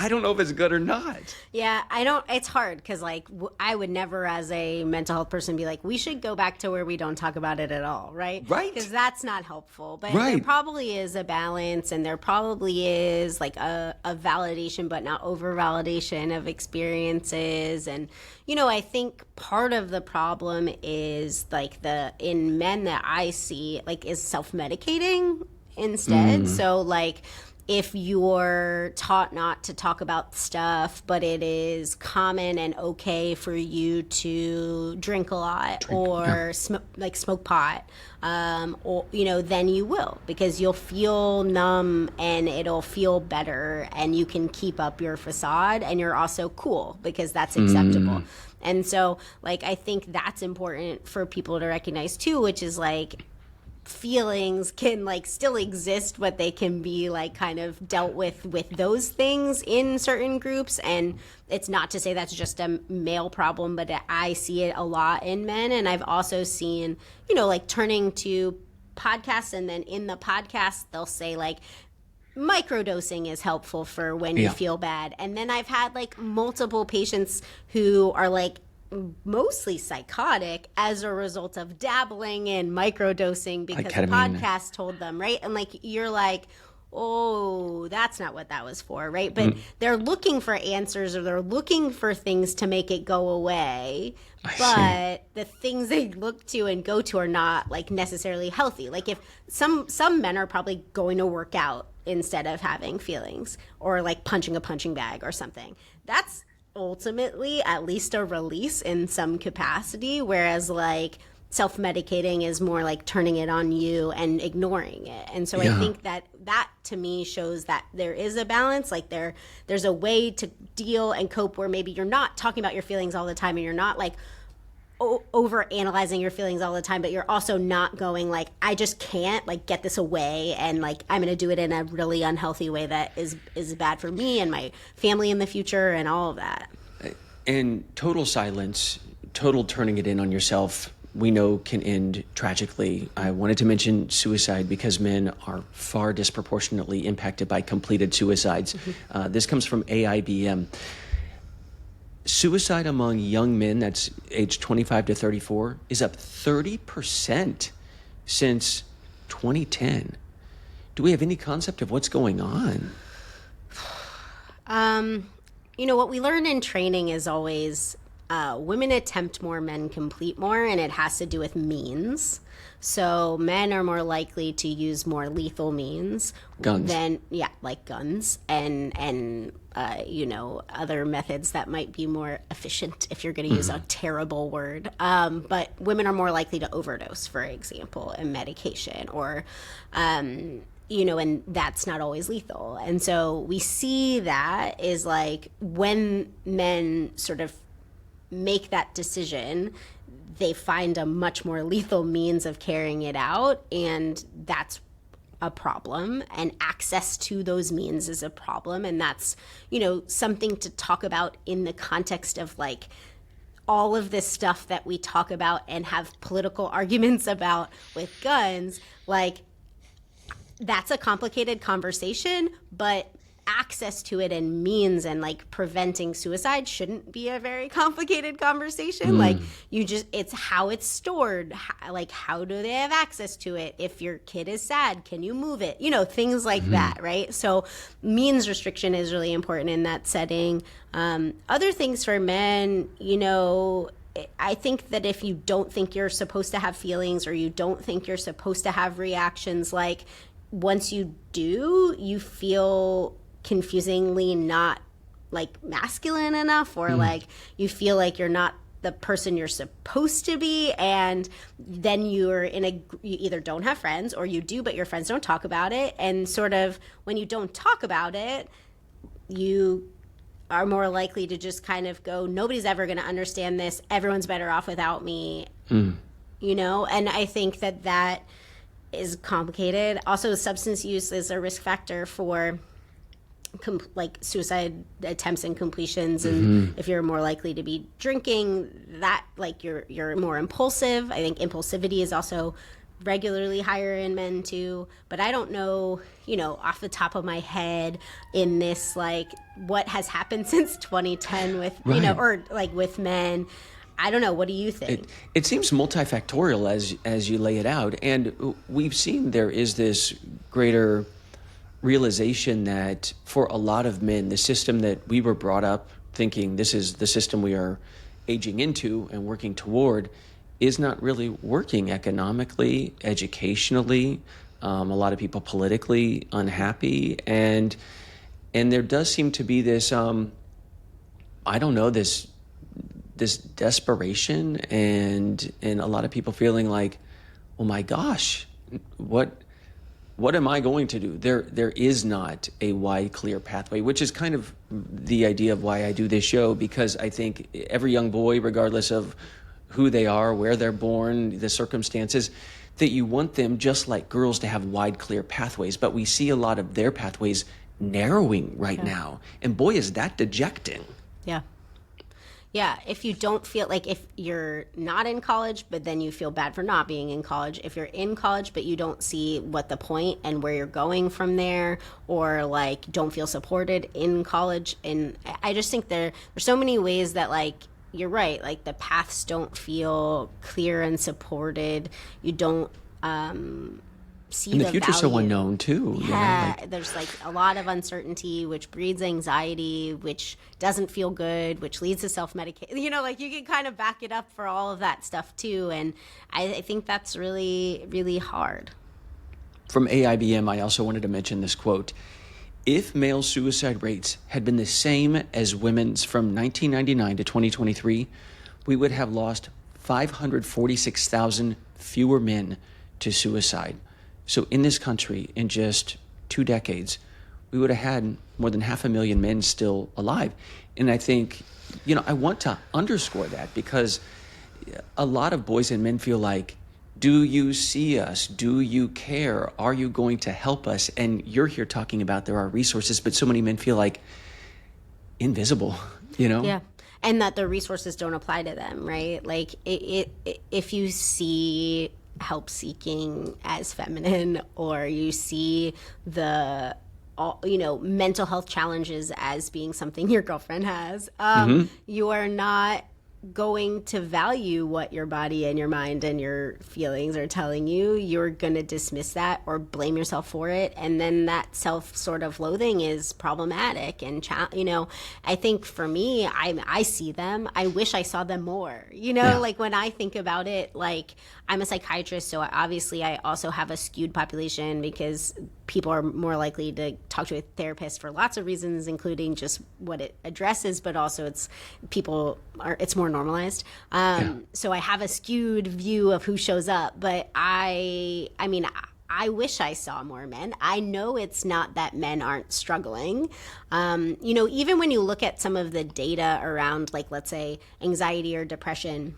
I don't know if it's good or not. Yeah, it's hard because like I would never as a mental health person be like, we should go back to where we don't talk about it at all, right? Right. Because that's not helpful. But there probably is a balance, and there probably is like a validation, but not over validation of experiences. And, you know, I think part of the problem is like in men that I see, like, is self-medicating instead. So like, if you're taught not to talk about stuff, but it is common and okay for you to drink a lot or smoke pot, or, you know, then you will, because you'll feel numb and it'll feel better, and you can keep up your facade, and you're also cool because that's acceptable. And so, like, I think that's important for people to recognize too, which is like, feelings can like still exist, but they can be like kind of dealt with those things in certain groups. And it's not to say that's just a male problem, but I see it a lot in men. And I've also seen, you know, like turning to podcasts, and then in the podcast they'll say like, microdosing is helpful for when you feel bad. And then I've had like multiple patients who are like mostly psychotic as a result of dabbling in microdosing because the podcast told them, right? And like, you're like, oh, that's not what that was for, right? But they're looking for answers, or they're looking for things to make it go away. But the things they look to and go to are not like necessarily healthy. Like, if some men are probably going to work out instead of having feelings, or like punching a punching bag or something. That's ultimately at least a release in some capacity, whereas like self-medicating is more like turning it on you and ignoring it. And so I think that to me shows that there is a balance. Like there's a way to deal and cope where maybe you're not talking about your feelings all the time, and you're not like over analyzing your feelings all the time, but you're also not going like, I just can't like get this away, and like I'm going to do it in a really unhealthy way that is bad for me and my family in the future and all of that. And total silence, total turning it in on yourself, we know can end tragically. I wanted to mention suicide because men are far disproportionately impacted by completed suicides. This comes from AIBM. Suicide among young men, that's age 25 to 34, is up 30% since 2010. Do we have any concept of what's going on? You know, what we learn in training is always women attempt more, men complete more, and it has to do with means. So men are more likely to use more lethal means. Guns. Like guns and you know, other methods that might be more efficient, if you're going to use a terrible word. But women are more likely to overdose, for example, in medication, or you know, and that's not always lethal. And so we see that is like when men sort of make that decision, they find a much more lethal means of carrying it out, and that's a problem, and access to those means is a problem. And that's, something to talk about in the context of like all of this stuff that we talk about and have political arguments about with guns. Like, that's a complicated conversation, but access to it and means and like preventing suicide shouldn't be a very complicated conversation. Like, it's how it's stored. How do they have access to it? If your kid is sad, can you move it? Things like that, right? So means restriction is really important in that setting. Other things for men, I think that if you don't think you're supposed to have feelings, or you don't think you're supposed to have reactions, like once you do, you feel confusingly not like masculine enough, or like you feel like you're not the person you're supposed to be, and then you either don't have friends, or you do but your friends don't talk about it. And sort of when you don't talk about it, you are more likely to just kind of go, nobody's ever going to understand this, everyone's better off without me. And I think that is complicated. Also, substance use is a risk factor for like suicide attempts and completions. And if you're more likely to be drinking, that like you're more impulsive. I think impulsivity is also regularly higher in men too. But I don't know, off the top of my head in this, like what has happened since 2010 with, or like with men. I don't know. What do you think? It seems multifactorial as you lay it out. And we've seen there is this greater realization that for a lot of men, the system that we were brought up thinking this is the system we are aging into and working toward is not really working economically, educationally, a lot of people politically unhappy. And there does seem to be this, this desperation and a lot of people feeling like, oh my gosh, what am I going to do? There is not a wide, clear pathway, which is kind of the idea of why I do this show, because I think every young boy, regardless of who they are, where they're born, the circumstances, that you want them, just like girls, to have wide, clear pathways. But we see a lot of their pathways narrowing right now. And boy, is that dejecting. Yeah. Yeah, if you don't feel like, if you're not in college, but then you feel bad for not being in college, if you're in college, but you don't see what the point and where you're going from there, or like don't feel supported in college. And I just think there's so many ways that, like, you're right, like the paths don't feel clear and supported. You don't see and the the future's value. So unknown too. Yeah, there's like a lot of uncertainty, which breeds anxiety, which doesn't feel good, which leads to self-medication. Like you can kind of back it up for all of that stuff too. And I think that's really, really hard. From AIBM, I also wanted to mention this quote. If male suicide rates had been the same as women's from 1999 to 2023, we would have lost 546,000 fewer men to suicide. So in this country, in just 2 decades, we would have had more than 500,000 men still alive. And I think, I want to underscore that, because a lot of boys and men feel like, do you see us? Do you care? Are you going to help us? And you're here talking about there are resources, but so many men feel like invisible, Yeah. And that the resources don't apply to them, right? Like if you see help seeking as feminine, or you see the mental health challenges as being something your girlfriend has, you are not going to value what your body and your mind and your feelings are telling you. You're going to dismiss that or blame yourself for it. And then that self sort of loathing is problematic. And, I think for me, I see them. I wish I saw them more, like when I think about it, like I'm a psychiatrist. So obviously I also have a skewed population, because people are more likely to talk to a therapist for lots of reasons, including just what it addresses, but also it's more normalized. So I have a skewed view of who shows up, but I wish I saw more men. I know it's not that men aren't struggling. Even when you look at some of the data around, like, let's say anxiety or depression,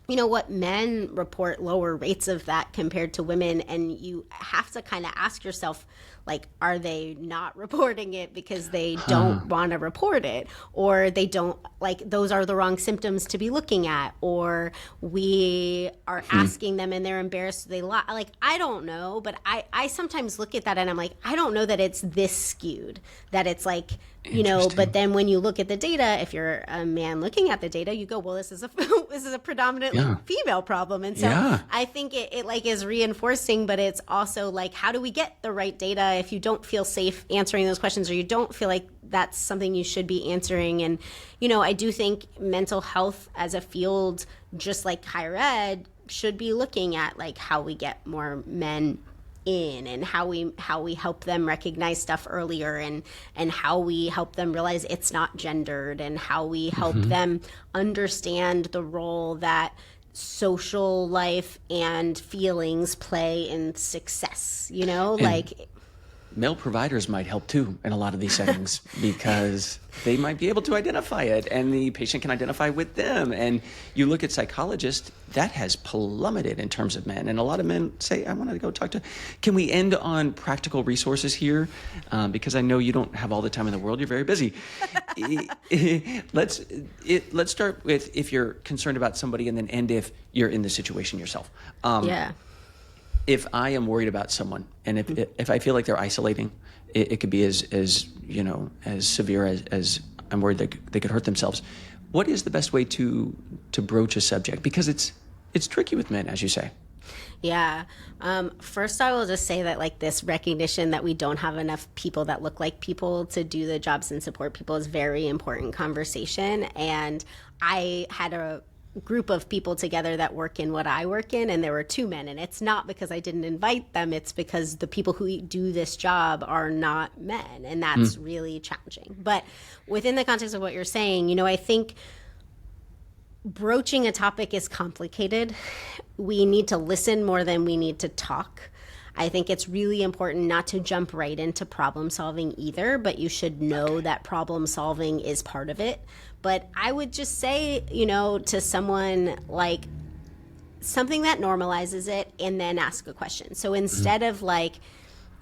what men report lower rates of that compared to women. And you have to kind of ask yourself, like, are they not reporting it because they don't want to report it, or they don't, like, those are the wrong symptoms to be looking at, or we are asking them and they're embarrassed, so they lie. Like, I don't know, but I sometimes look at that and I'm like, I don't know that it's this skewed, that it's like, but then when you look at the data, if you're a man looking at the data, you go, well, this is a predominantly female problem. And so I think it like is reinforcing, but it's also like, how do we get the right data if you don't feel safe answering those questions, or you don't feel like that's something you should be answering? And, I do think mental health as a field, just like higher ed, should be looking at like how we get more men in, and how we help them recognize stuff earlier, and how we help them realize it's not gendered, and how we help them understand the role that social life and feelings play in success, like male providers might help too in a lot of these settings because they might be able to identify it and the patient can identify with them. And you look at psychologists, that has plummeted in terms of men. And a lot of men say, I want to go talk to... Can we end on practical resources here? Because I know you don't have all the time in the world. You're very busy. Let's start with if you're concerned about somebody, and then end if you're in the situation yourself. If I am worried about someone, and if I feel like they're isolating, it could be as severe as I'm worried they could hurt themselves. What is the best way to broach a subject? Because it's tricky with men, as you say. Yeah. First, I will just say that like this recognition that we don't have enough people that look like people to do the jobs and support people is very important conversation. And I had a group of people together that work in what I work in, and there were 2 men, and it's not because I didn't invite them, it's because the people who do this job are not men, and that's really challenging. But within the context of what you're saying, I think broaching a topic is complicated. We need to listen more than we need to talk. I think it's really important not to jump right into problem solving either, but you should know that problem solving is part of it. But I would just say, to someone, like, something that normalizes it, and then ask a question. So instead of like,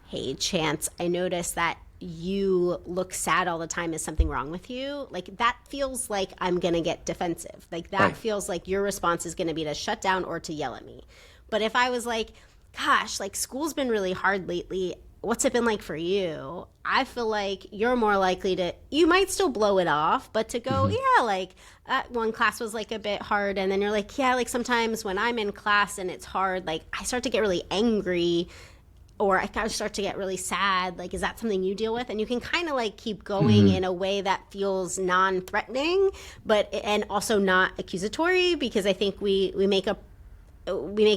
hey, Chance, I noticed that you look sad all the time. Is something wrong with you? Like, that feels like I'm going to get defensive. Like, that feels like your response is going to be to shut down or to yell at me. But if I was like, gosh, like, school's been really hard lately, what's it been like for you? I feel like you're more likely to, you might still blow it off, but to go, like, one class was like a bit hard. And then you're like, yeah, like sometimes when I'm in class and it's hard, like I start to get really angry, or I kind of start to get really sad. Like, is that something you deal with? And you can kind of like keep going in a way that feels non-threatening, and also not accusatory, because I think we make a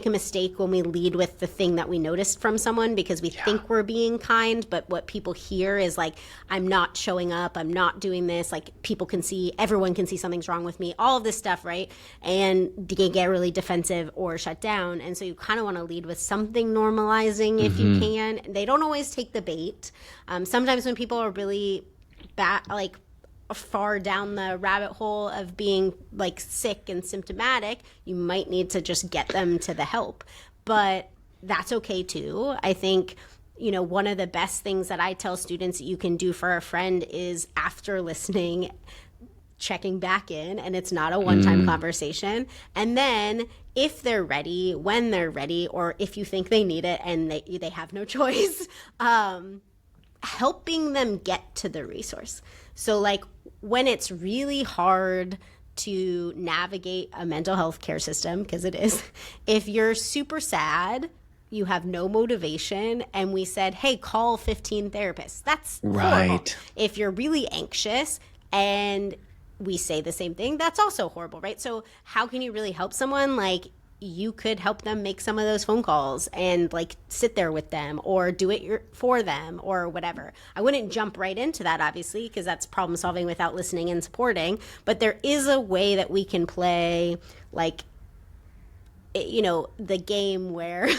mistake when we lead with the thing that we noticed from someone, because we think we're being kind, but what people hear is like, I'm not showing up, I'm not doing this, like everyone can see something's wrong with me, all of this stuff, right? And they get really defensive or shut down. And so you kind of want to lead with something normalizing if you can. They don't always take the bait. Sometimes when people are really bad, like far down the rabbit hole of being like sick and symptomatic, you might need to just get them to the help. But that's okay too. I think, one of the best things that I tell students that you can do for a friend is, after listening, checking back in, and it's not a one-time conversation. And then if they're ready, when they're ready, or if you think they need it and they have no choice, helping them get to the resource. So like, when it's really hard to navigate a mental health care system, because it is, if you're super sad, you have no motivation, and we said, hey, call 15 therapists. That's horrible. If you're really anxious and we say the same thing, that's also horrible, right? So how can you really help someone? Like, you could help them make some of those phone calls and like sit there with them, or do it for them, or whatever. I wouldn't jump right into that, obviously, because that's problem solving without listening and supporting. But there is a way that we can play, like, the game where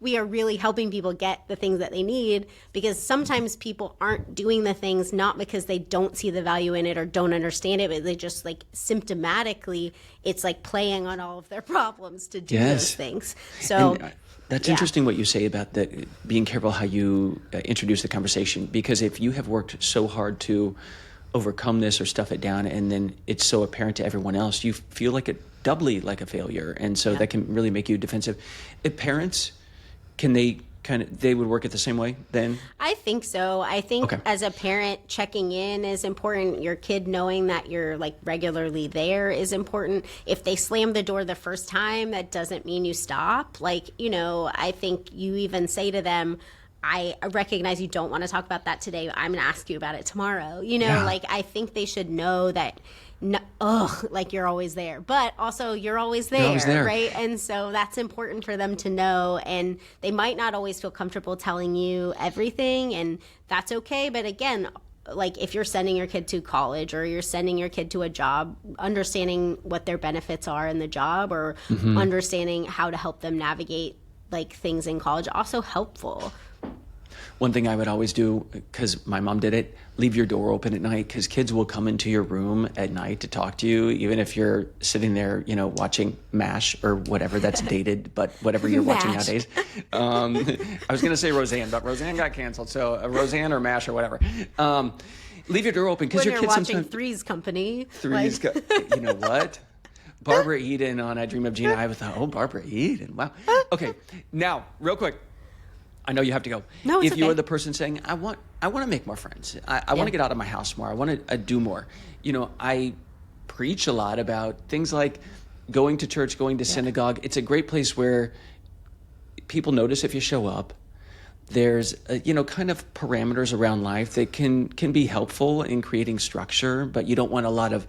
we are really helping people get the things that they need, because sometimes people aren't doing the things not because they don't see the value in it or don't understand it, but they just like symptomatically it's like playing on all of their problems to do those things. So that's interesting what you say about that, being careful how you introduce the conversation, because if you have worked so hard to overcome this or stuff it down and then it's so apparent to everyone else, you feel like doubly like a failure, and so that can really make you defensive. If parents, can they they would work it the same way then? I think so. I think as a parent, checking in is important. Your kid knowing that you're like regularly there is important. If they slam the door the first time, that doesn't mean you stop. Like, I think you even say to them, I recognize you don't want to talk about that today. I'm going to ask you about it tomorrow. Like, I think they should know that, like you're always there, but also you're always there, right? And so that's important for them to know. And they might not always feel comfortable telling you everything, and that's okay. But again, like if you're sending your kid to college or you're sending your kid to a job, understanding what their benefits are in the job, or understanding how to help them navigate like things in college, also helpful. One thing I would always do, because my mom did it, leave your door open at night, because kids will come into your room at night to talk to you, even if you're sitting there, watching MASH or whatever that's dated, but whatever you're watching nowadays. I was going to say Roseanne, but Roseanne got canceled, so Roseanne or MASH or whatever. Leave your door open, because your kids watching Three's Company. You know what? Barbara Eden on I Dream of Gina. I thought, Barbara Eden, wow. Okay, now, real quick. I know you have to go. No, it's if you are the person saying, I want to make more friends. I want to get out of my house more. I want to do more. I preach a lot about things like going to church, going to synagogue. It's a great place where people notice if you show up. There's, kind of parameters around life that can be helpful in creating structure, but you don't want a lot of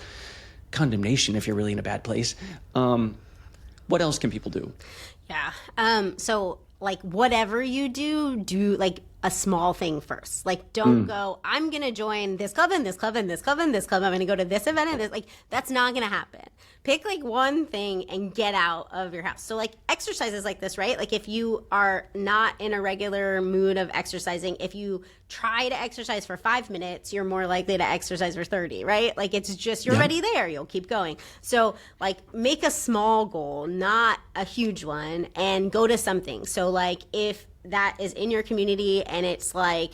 condemnation if you're really in a bad place. What else can people do? Yeah. So like whatever you do like a small thing first. Like don't go, I'm going to join this club and this club and this club and this club. I'm going to go to this event and this, like that's not going to happen. Pick like one thing and get out of your house. So like exercises like this, right? Like if you are not in a regular mood of exercising, if you try to exercise for 5 minutes, you're more likely to exercise for 30, right? Like it's just, you're already there. You'll keep going. So like make a small goal, not a huge one, and go to something. So like if that is in your community and it's like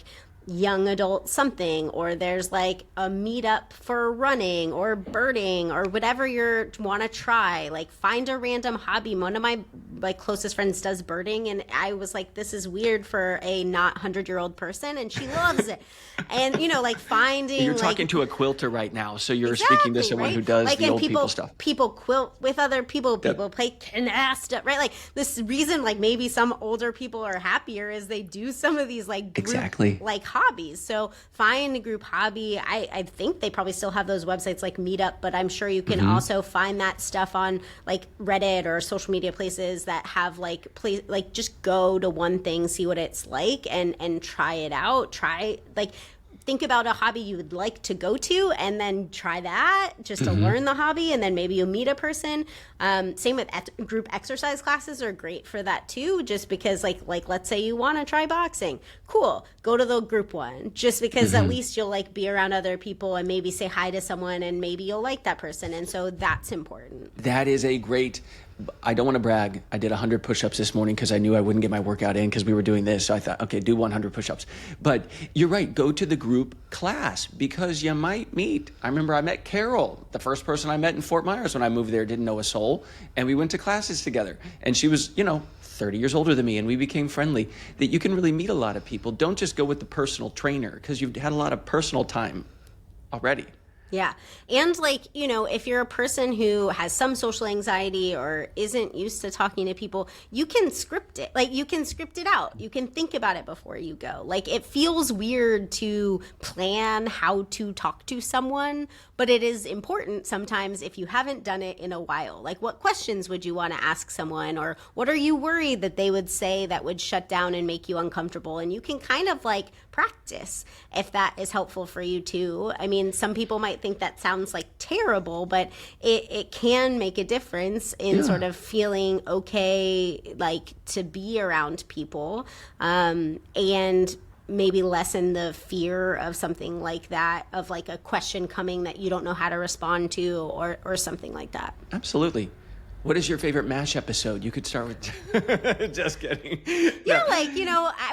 young adult something, or there's like a meetup for running or birding or whatever you want to try, like find a random hobby. One of my closest friends does birding, and I was like, this is weird for a not 100-year-old person, and she loves it. And like finding, you're talking to a quilter right now, so you're speaking to someone who does the old people stuff. People quilt with other people play canasta, right? Like this reason like maybe some older people are happier is they do some of these like group, like hobbies. So find a group hobby. I think they probably still have those websites like Meetup, but I'm sure you can also find that stuff on like Reddit or social media places that have like just go to one thing, see what it's like, and try it out. Think about a hobby you would like to go to and then try that just to learn the hobby, and then maybe you'll meet a person. Same with group exercise classes are great for that too, just because like let's say you want to try boxing. Cool. Go to the group one just because at least you'll like be around other people and maybe say hi to someone and maybe you'll like that person. And so that's important. That is a great... I don't want to brag. I did 100 push-ups this morning because I knew I wouldn't get my workout in because we were doing this. So I thought, okay, do 100 push-ups. But you're right. Go to the group class because you might meet. I remember I met Carol, the first person I met in Fort Myers when I moved there, didn't know a soul. And we went to classes together. And she was, 30 years older than me, and we became friendly. That you can really meet a lot of people. Don't just go with the personal trainer because you've had a lot of personal time already. Yeah. And if you're a person who has some social anxiety or isn't used to talking to people, you can script it. You can script it out. You can think about it before you go. It feels weird to plan how to talk to someone, but it is important sometimes if you haven't done it in a while. What questions would you want to ask someone, or what are you worried that they would say that would shut down and make you uncomfortable? And you can kind of practice if that is helpful for you too. I mean, some people might might think that sounds like terrible, but it can make a difference in sort of feeling okay, like to be around people, and maybe lessen the fear of something like that, of like a question coming that you don't know how to respond to, or something like that. Absolutely. What is your favorite MASH episode? You could start with... Just kidding. Yeah, like,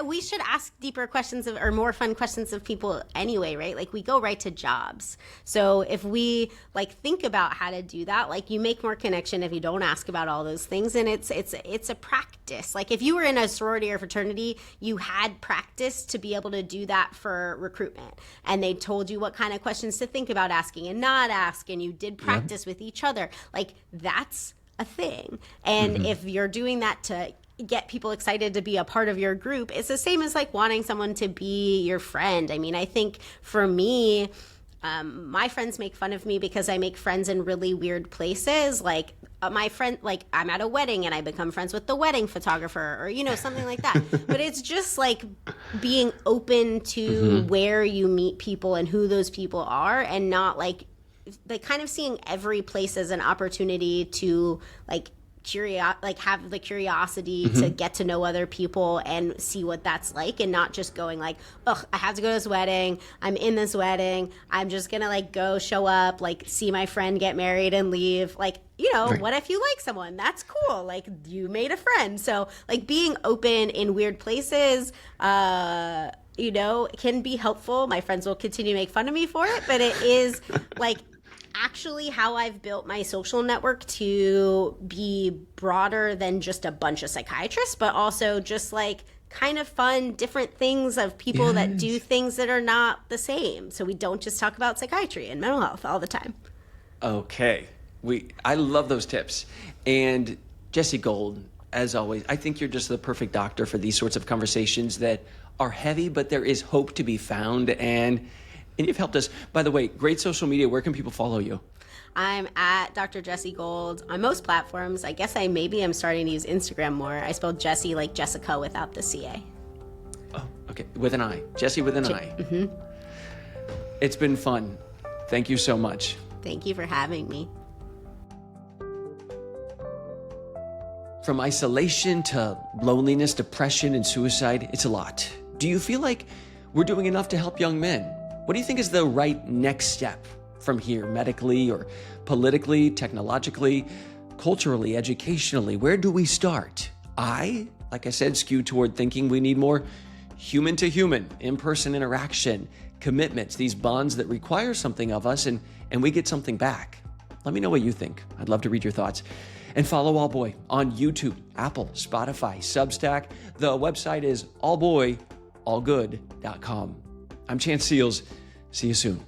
we should ask deeper questions or more fun questions of people anyway, right? Like, we go right to jobs. So if we like think about how to do that, like, you make more connection if you don't ask about all those things. And it's a practice. Like, if you were in a sorority or fraternity, you had practice to be able to do that for recruitment. And they told you what kind of questions to think about asking and not ask. And you did practice with each other. Like, that's a thing. And if you're doing that to get people excited to be a part of your group, it's the same as like wanting someone to be your friend. I mean, I think for me, my friends make fun of me because I make friends in really weird places. Like my friend, like I'm at a wedding and I become friends with the wedding photographer, or, something like that. But it's just like being open to where you meet people and who those people are, and not like kind of seeing every place as an opportunity to like have the curiosity to get to know other people and see what that's like, and not just going like, ugh, I have to go to this wedding, I'm in this wedding, I'm just gonna like go show up, like see my friend get married and leave. Like, right. What if you like someone? That's cool. Like, you made a friend. So like being open in weird places, can be helpful. My friends will continue to make fun of me for it, but it is like actually how I've built my social network to be broader than just a bunch of psychiatrists, but also just like kind of fun, different things of people that do things that are not the same. So we don't just talk about psychiatry and mental health all the time. Okay. I love those tips. And Jessi Gold, as always, I think you're just the perfect doctor for these sorts of conversations that are heavy, but there is hope to be found. And you've helped us. By the way, great social media. Where can people follow you? I'm at Dr. Jessi Gold on most platforms. I guess I'm starting to use Instagram more. I spelled Jessi like Jessica without the CA. Oh, okay. With an I. Jessi with an I. It's been fun. Thank you so much. Thank you for having me. From isolation to loneliness, depression, and suicide, it's a lot. Do you feel like we're doing enough to help young men? What do you think is the right next step from here, medically or politically, technologically, culturally, educationally? Where do we start? Like I said, skew toward thinking we need more human-to-human, in-person interaction, commitments, these bonds that require something of us, and we get something back. Let me know what you think. I'd love to read your thoughts. And follow Allboy on YouTube, Apple, Spotify, Substack. The website is allboyallgood.com. I'm Chance Seals. See you soon.